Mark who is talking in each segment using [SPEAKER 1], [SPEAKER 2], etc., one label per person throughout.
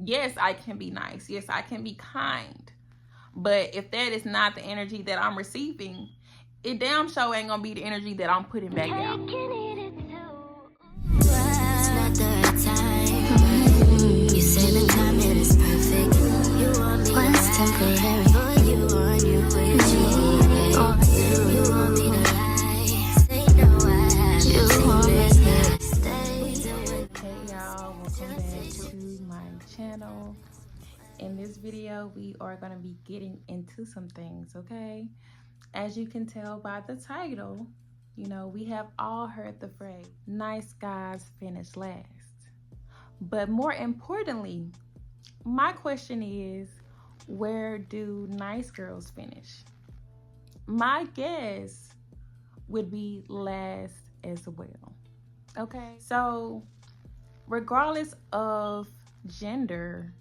[SPEAKER 1] Yes, I can be nice. Yes, I can be kind. But if that is not the energy that I'm receiving, it damn sure ain't gonna be the energy that I'm putting back out.
[SPEAKER 2] It's not the right time, but you say the timing is perfect. You want me to temporary, but you want you with me. You want me to lie, say no, I have you want me to stay.
[SPEAKER 1] Hey y'all, welcome back to my channel. In this video, we are going to be getting into some things, okay? As you can tell by the title, you know, we have all heard the phrase, nice guys finish last. But more importantly, my question is, where do nice girls finish? My guess would be last as well, okay? So regardless of gender,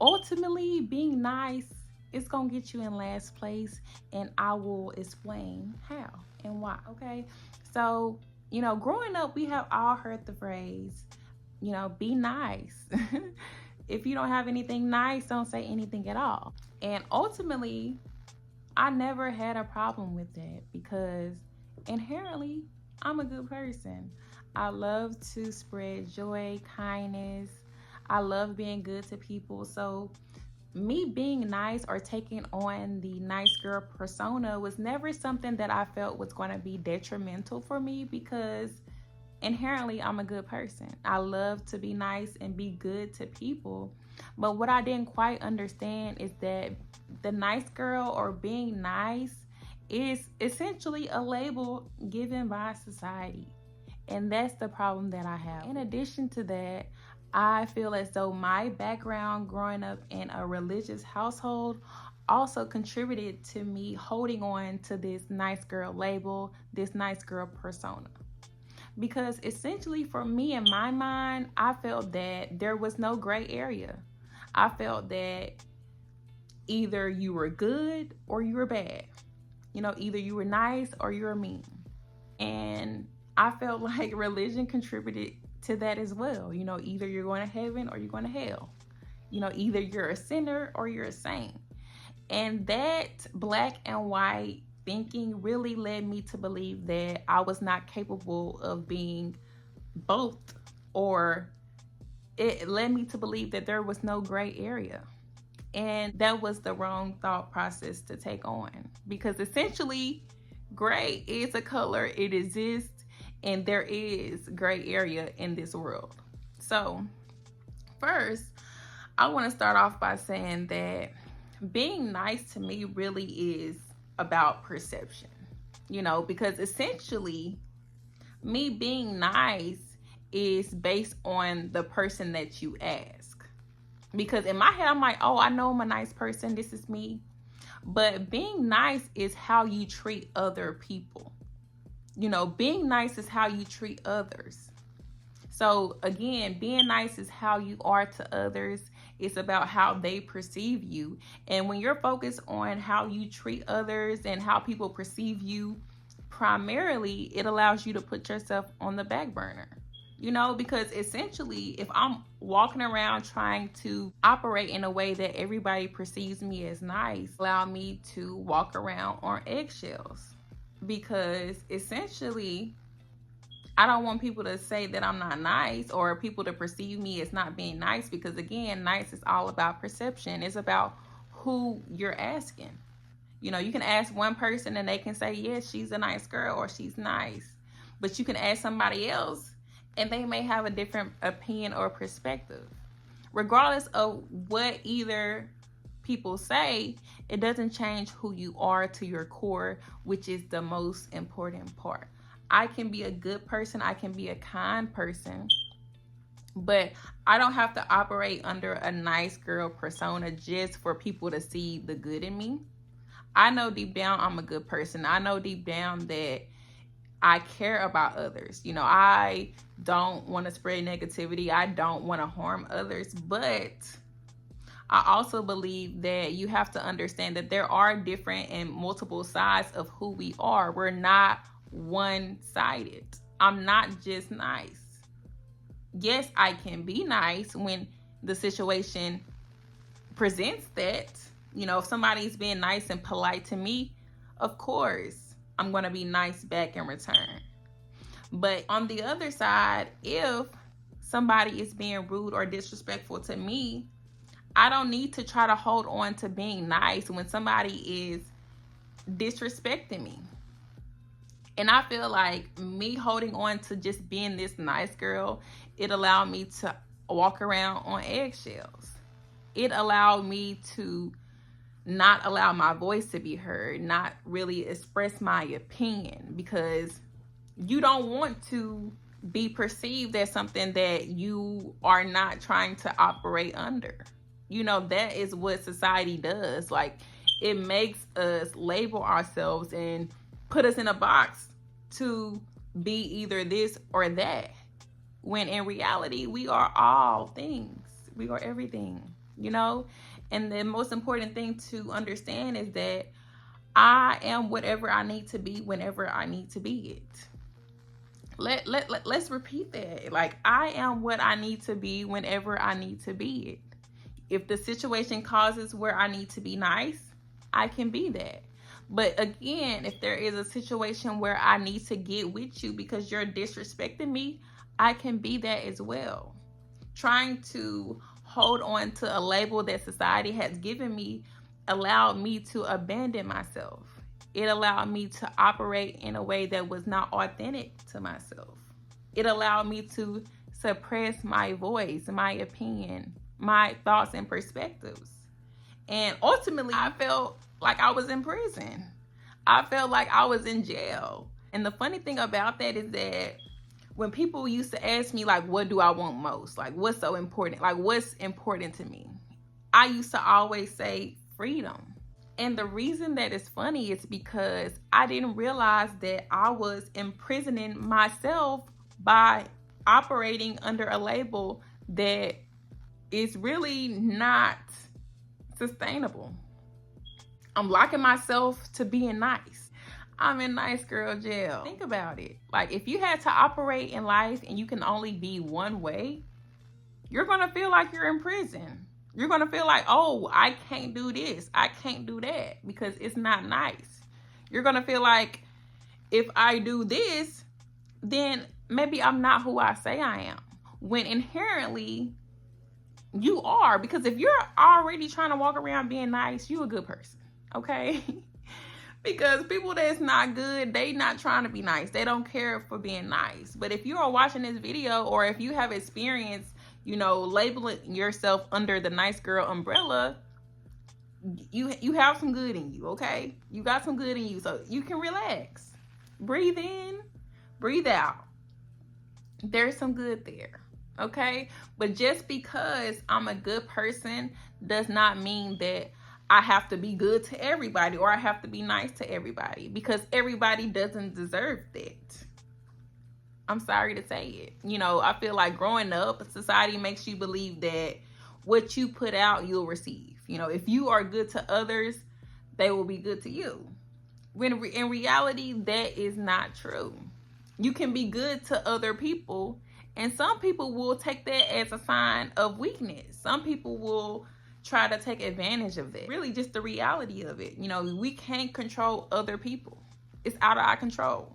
[SPEAKER 1] ultimately being nice is gonna get you in last place, and I will explain how and why, okay? So, you know, growing up, we have all heard the phrase, you know, be nice. If you don't have anything nice, don't say anything at all. And ultimately, I never had a problem with that because inherently, I'm a good person. I love to spread joy, kindness. I love being good to people. So me being nice or taking on the nice girl persona was never something that I felt was going to be detrimental for me because inherently I'm a good person. I love to be nice and be good to people. But what I didn't quite understand is that the nice girl or being nice is essentially a label given by society. And that's the problem that I have. In addition to that, I feel as though my background growing up in a religious household also contributed to me holding on to this nice girl label, this nice girl persona. Because essentially for me in my mind, I felt that there was no gray area. I felt that either you were good or you were bad. You know, either you were nice or you were mean. And I felt like religion contributed to that as well. You know, either you're going to heaven or you're going to hell. You know, either you're a sinner or you're a saint. And that black and white thinking really led me to believe that I was not capable of being both, or it led me to believe that there was no gray area. And that was the wrong thought process to take on, because essentially gray is a color, it exists, and there is gray area in this world. So first, I want to start off by saying that being nice to me really is about perception, you know, because essentially me being nice is based on the person that you ask. Because in my head, I'm like, oh, I know I'm a nice person, this is me. But being nice is how you treat other people. You know, being nice is how you treat others. So again, being nice is how you are to others. It's about how they perceive you. And when you're focused on how you treat others and how people perceive you, primarily, it allows you to put yourself on the back burner. You know, because essentially, if I'm walking around trying to operate in a way that everybody perceives me as nice, allow me to walk around on eggshells. Because essentially, I don't want people to say that I'm not nice or people to perceive me as not being nice, because again, nice is all about perception. It's about who you're asking. You know, you can ask one person and they can say, yes, she's a nice girl or she's nice. But you can ask somebody else and they may have a different opinion or perspective. Regardless of what either people say, it doesn't change who you are to your core, which is the most important part. I can be a good person, I can be a kind person, but I don't have to operate under a nice girl persona just for people to see the good in me. I know deep down I'm a good person. I know deep down that I care about others. You know, I don't want to spread negativity. I don't want to harm others, but I also believe that you have to understand that there are different and multiple sides of who we are. We're not one-sided. I'm not just nice. Yes, I can be nice when the situation presents that, you know, if somebody's being nice and polite to me, of course I'm going to be nice back in return. But on the other side, if somebody is being rude or disrespectful to me, I don't need to try to hold on to being nice when somebody is disrespecting me. And I feel like me holding on to just being this nice girl, it allowed me to walk around on eggshells. It allowed me to not allow my voice to be heard, not really express my opinion, because you don't want to be perceived as something that you are not trying to operate under. You know, that is what society does. Like, it makes us label ourselves and put us in a box to be either this or that, when in reality we are all things. We are everything, you know. And the most important thing to understand is that I am whatever I need to be whenever I need to be it. Let's repeat that. Like, I am what I need to be whenever I need to be it. If the situation causes where I need to be nice, I can be that. But again, if there is a situation where I need to get with you because you're disrespecting me, I can be that as well. Trying to hold on to a label that society has given me allowed me to abandon myself. It allowed me to operate in a way that was not authentic to myself. It allowed me to suppress my voice, my opinion, my thoughts and perspectives. And ultimately, I felt like I was in prison. I felt like I was in jail. And the funny thing about that is that when people used to ask me, like, what do I want most? Like, what's so important? Like, what's important to me? I used to always say freedom. And the reason that it's funny is because I didn't realize that I was imprisoning myself by operating under a label that is really not sustainable. I'm locking myself to being nice. I'm in nice girl jail. Think about it. Like, if you had to operate in life and you can only be one way, you're going to feel like you're in prison. You're going to feel like, oh, I can't do this, I can't do that, because it's not nice. You're going to feel like, if I do this, then maybe I'm not who I say I am. When inherently, you are. Because if you're already trying to walk around being nice, you're a good person, okay? Because people that's not good, they not trying to be nice. They don't care for being nice. But if you are watching this video, or if you have experienced, you know, labeling yourself under the nice girl umbrella, you have some good in you, okay? You got some good in you, so you can relax. Breathe in, breathe out. There's some good there, okay? But just because I'm a good person does not mean that I have to be good to everybody, or I have to be nice to everybody, because everybody doesn't deserve that. I'm sorry to say it. You know, I feel like growing up, society makes you believe that what you put out, you'll receive. You know, if you are good to others, they will be good to you. When in reality, that is not true. You can be good to other people, and some people will take that as a sign of weakness. Some people will try to take advantage of that. Really, just the reality of it. You know, we can't control other people. It's out of our control.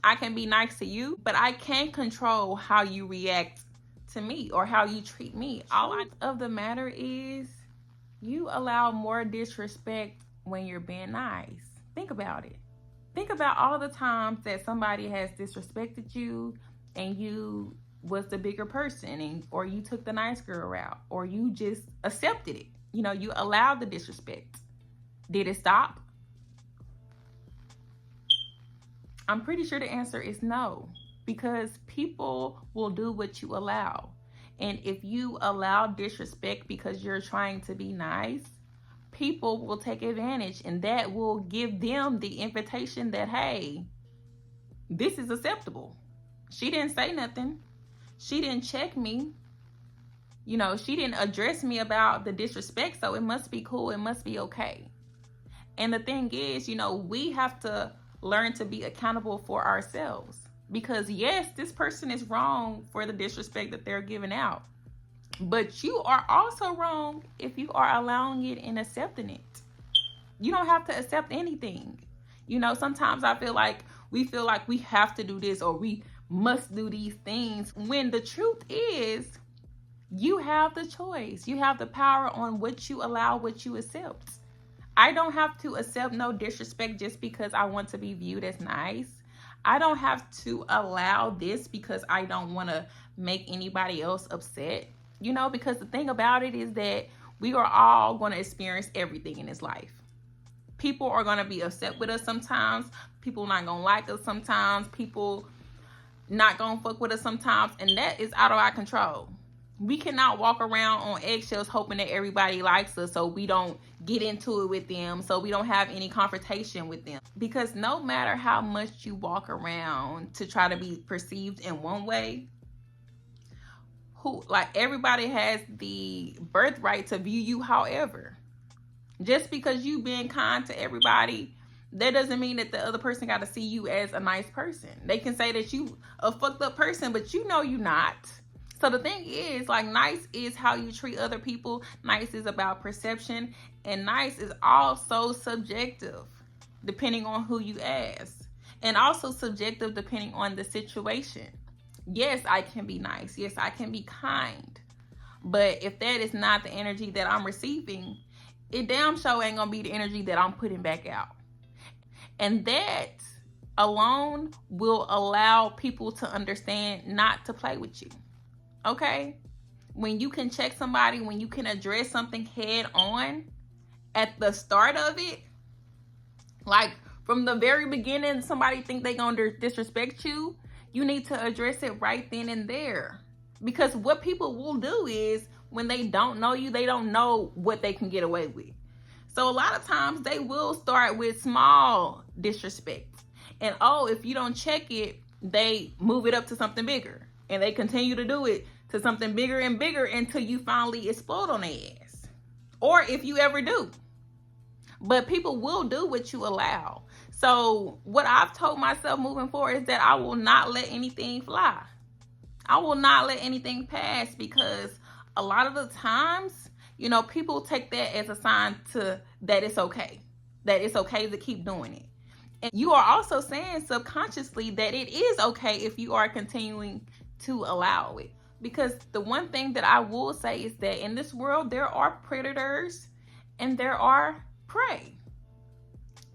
[SPEAKER 1] I can be nice to you, but I can't control how you react to me or how you treat me. All of the matter is, you allow more disrespect when you're being nice. Think about it. Think about all the times that somebody has disrespected you and you was the bigger person, and or you took the nice girl route, or you just accepted it. You know, you allowed the disrespect. Did it stop? I'm pretty sure the answer is no, because people will do what you allow. And if you allow disrespect because you're trying to be nice, people will take advantage, and that will give them the invitation that, hey, this is acceptable. She didn't say nothing. She didn't check me. You know, she didn't address me about the disrespect, so it must be cool. It must be okay. And the thing is, you know, we have to learn to be accountable for ourselves. Because yes, this person is wrong for the disrespect that they're giving out. But you are also wrong if you are allowing it and accepting it. You don't have to accept anything. You know, sometimes I feel like we have to do this or we must do these things, when the truth is you have the choice. You have the power on what you allow, what you accept. I don't have to accept no disrespect just because I want to be viewed as nice. I don't have to allow this because I don't want to make anybody else upset. You know, because the thing about it is that we are all going to experience everything in this life. People are going to be upset with us sometimes. People not going to like us sometimes. People not going to fuck with us sometimes. And that is out of our control. We cannot walk around on eggshells hoping that everybody likes us so we don't get into it with them, so we don't have any confrontation with them. Because no matter how much you walk around to try to be perceived in one way, everybody has the birthright to view you however. Just because you being kind to everybody, that doesn't mean that the other person got to see you as a nice person. They can say that you a fucked up person, but you know you're not. So the thing is, like, nice is how you treat other people. Nice is about perception. And nice is also subjective, depending on who you ask. And also subjective depending on the situation. Yes, I can be nice. Yes, I can be kind. But if that is not the energy that I'm receiving, it damn sure ain't gonna be the energy that I'm putting back out. And that alone will allow people to understand not to play with you. Okay? When you can check somebody, when you can address something head on at the start of it, like from the very beginning, somebody think they gonna disrespect you, you need to address it right then and there. Because what people will do is, when they don't know you, they don't know what they can get away with. So a lot of times they will start with small disrespect. And if you don't check it, they move it up to something bigger. And they continue to do it to something bigger and bigger until you finally explode on their ass. Or if you ever do. But people will do what you allow. So what I've told myself moving forward is that I will not let anything fly. I will not let anything pass, because a lot of the times, you know, people take that as a sign that it's okay. That it's okay to keep doing it. And you are also saying subconsciously that it is okay if you are continuing to allow it. Because the one thing that I will say is that in this world, there are predators and there are prey.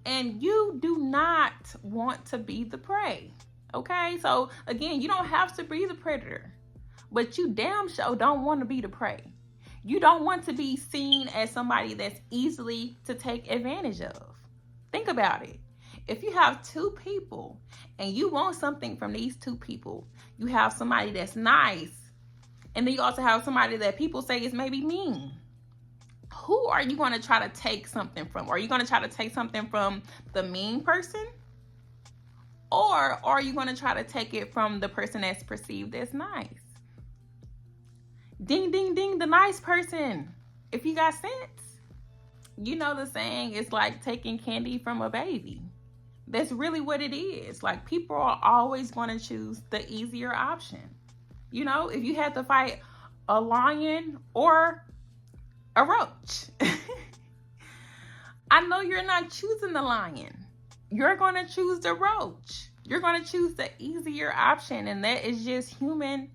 [SPEAKER 1] And you do not want to be the prey. Okay? So again, you don't have to be the predator, but you damn sure don't want to be the prey. You don't want to be seen as somebody that's easily to take advantage of. Think about it. If you have two people and you want something from these two people, you have somebody that's nice, and then you also have somebody that people say is maybe mean. Who are you going to try to take something from? Are you going to try to take something from the mean person? Or are you going to try to take it from the person that's perceived as nice? Ding, ding, ding, the nice person. If you got sense. You know the saying, it's like taking candy from a baby. That's really what it is. Like, people are always going to choose the easier option. You know, if you had to fight a lion or a roach, I know you're not choosing the lion. You're going to choose the roach. You're going to choose the easier option. And that is just human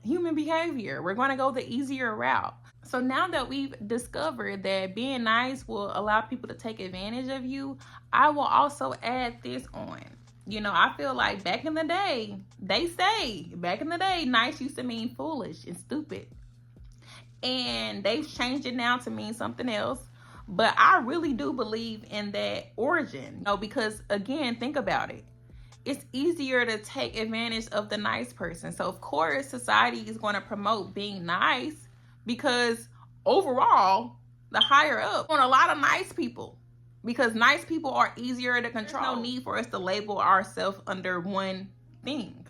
[SPEAKER 1] behavior. We're going to go the easier route. So now that we've discovered that being nice will allow people to take advantage of you, I will also add this on. You know, I feel like back in the day, nice used to mean foolish and stupid. And they've changed it now to mean something else. But I really do believe in that origin. You know, because again, think about it. It's easier to take advantage of the nice person. So of course, society is going to promote being nice, because overall, the higher up want a lot of nice people, because nice people are easier to control. There's no need for us to label ourselves under one thing.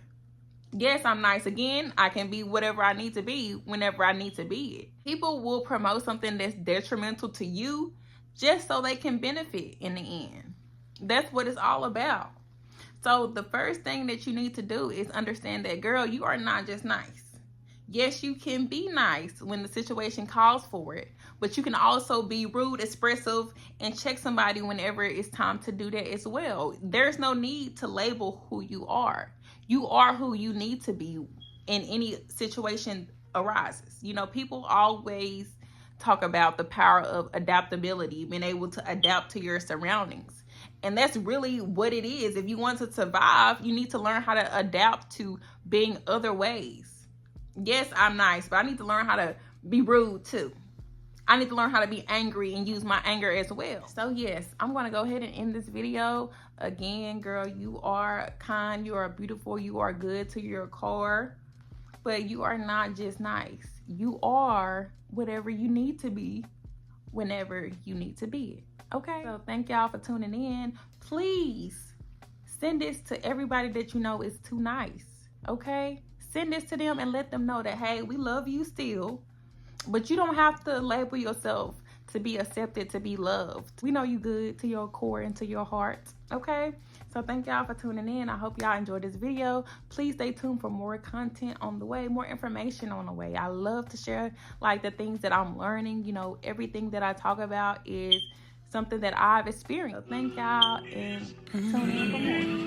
[SPEAKER 1] Yes, I'm nice. Again, I can be whatever I need to be whenever I need to be it. People will promote something that's detrimental to you just so they can benefit in the end. That's what it's all about. So the first thing that you need to do is understand that, girl, you are not just nice. Yes, you can be nice when the situation calls for it, but you can also be rude, expressive, and check somebody whenever it's time to do that as well. There's no need to label who you are. You are who you need to be in any situation arises. You know, people always talk about the power of adaptability, being able to adapt to your surroundings. And that's really what it is. If you want to survive, you need to learn how to adapt to being other ways. Yes, I'm nice, but I need to learn how to be rude too. I need to learn how to be angry and use my anger as well. So yes, I'm going to go ahead and end this video. Again, girl, you are kind, you are beautiful, you are good to your core, but you are not just nice. You are whatever you need to be whenever you need to be it. Okay? So thank y'all for tuning in. Please send this to everybody that you know is too nice. Okay? Send this to them and let them know that, hey, we love you still, but you don't have to label yourself to be accepted, to be loved. We know you good to your core and to your heart, okay? So thank y'all for tuning in. I hope y'all enjoyed this video. Please stay tuned for more content on the way, more information on the way. I love to share like the things that I'm learning. You know, everything that I talk about is something that I've experienced. So thank y'all and tune in for more.